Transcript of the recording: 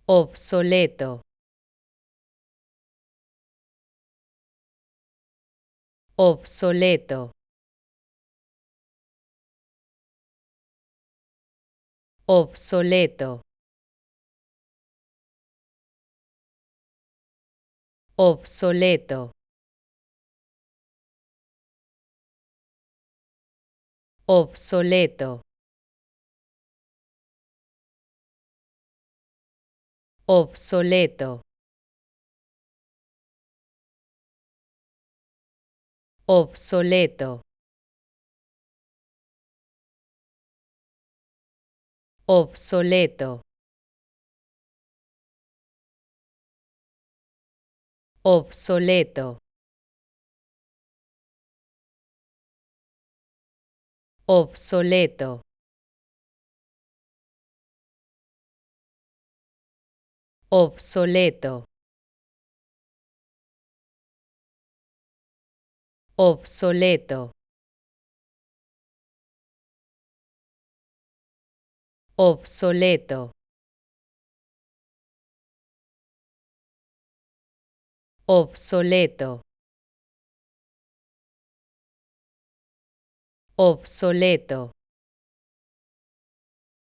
obsoleto, obsoleto, obsoleto, obsoleto, obsoleto, obsoleto, obsoleto, obsoleto, obsoleto, obsoleto, obsoleto, obsoleto, obsoleto, obsoleto, obsoleto,